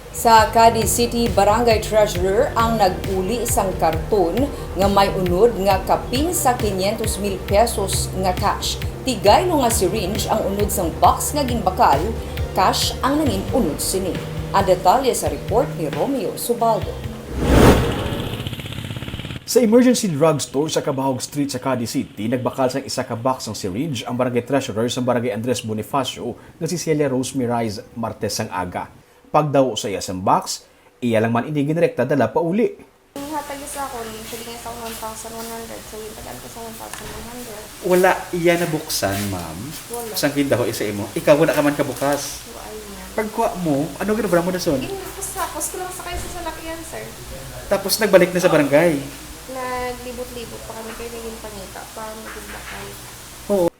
Sa Cadiz City Barangay Treasurer ang nag-uli isang karton nga may unod nga kapin sa 500,000 pesos nga cash. Tigay no nga syringe ang unod sang box nga ginbakal, cash ang nangin unod sini. Ang detalye sa report ni Romeo Subaldo. Sa emergency drugstore sa Cabahog Street sa Cadiz City, nagbakal sang isa ka box ng syringe ang barangay treasurer sa barangay Andres Bonifacio nga si Celia Rose Mirais Martes sang aga. Pagdaw sa iya sang box, iya lang man hindi ginrekta dala pa uli. Hatag sa ako, sabi sa 1,100, so yung tagal ko sa 1,100. Wala iya na buksan, ma'am. Wala. Sang kindaho isa imo. Ikaw wala ka man kabukas. So, ayun. Pagkuha mo, ano ginabra mo na son? Tapos ko lang sakay sa salakyan, sir. Tapos nagbalik na sa barangay. Naglibot-libot pa kami kayo naging pangita para magbakay.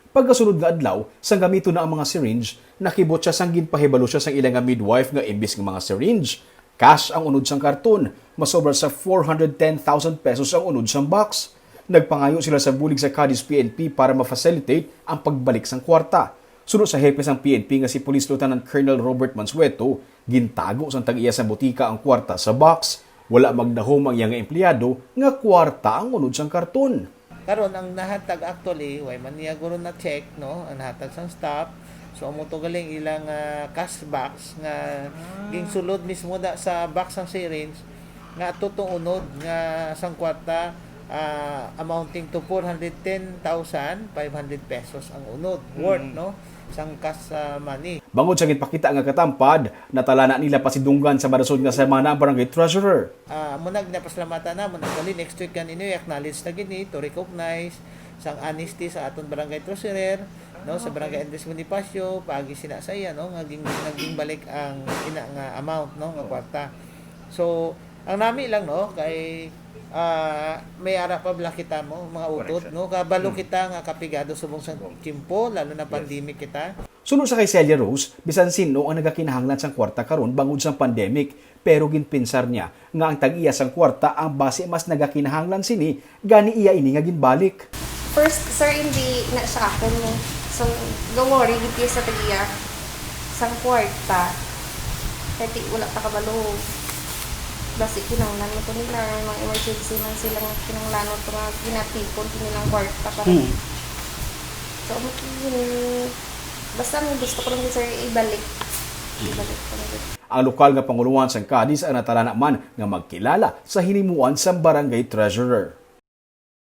Pagkasunod nga adlaw, sang gamito na ang mga syringe, nakibot siya sang ginpahibalo siya sang ilang nga midwife nga imbis ng mga syringe. Cash ang unod sang karton, masobra sa 410,000 pesos ang unod sang box. Nagpangayo sila sa bulig sa Cadiz PNP para ma-facilitate ang pagbalik sang kwarta. Sunod sa hepe sang PNP nga si Police Lieutenant Colonel Robert Mansueto, gintago sang tag-iya sa butika ang kwarta sa box. Wala magdahom ang iyang empleyado nga kwarta ang unod sang karton. Karon ang nahatag actually, way man niya guro na check, no? Ang nahatag sang staff. So amo to galing ilang cash box nga ging sulod mismo da sa box sang syringe nga tutong unod nga sang kwarta amounting to 410,500 pesos ang unod worth, no? Sang cash money. Bangod sa ginpakita nga katampad, natala na nila pasidunggan sa madasod nga semana ang barangay treasurer. Munag napasalamatan na, munag gali next week kan inyo acknowledge na gini to recognize sang honesty sa aton barangay treasurer, no, sa barangay Andres Bonifacio paagi sina sa iya, no, naging balik ang ina nga amount, no, nga kwarta. So ang nami lang, no, kay may ara pa bala kita mo mga utot, no, kabalo kita nga kapigado subong sa kimpo lalo na pandemic kita. Sunod sa kay Celia Rose, bisan sino ang nagakinahanglan sang kwarta karon bangod sang pandemic, pero ginpinsar niya nga ang tag-iya sang kwarta ang base mas nagakinahanglan sini gani iya ini nga ginbalik. First, sir, hindi na sa akin, no? So, gawari, hindi sa tagiya sang kwarta. Kasi wala pa kabalo. Basi kinanglan mo ito nila, mga emergency man silang kinanglan mo ito mga ginatipon nilang kwarta para. So, basta mo gusto ko lang sir ibalik. Ibalik ko lang. Ang lokal nga panguluan sang Cadiz ang natala naman nga magkilala sa hinimuan sang barangay treasurer.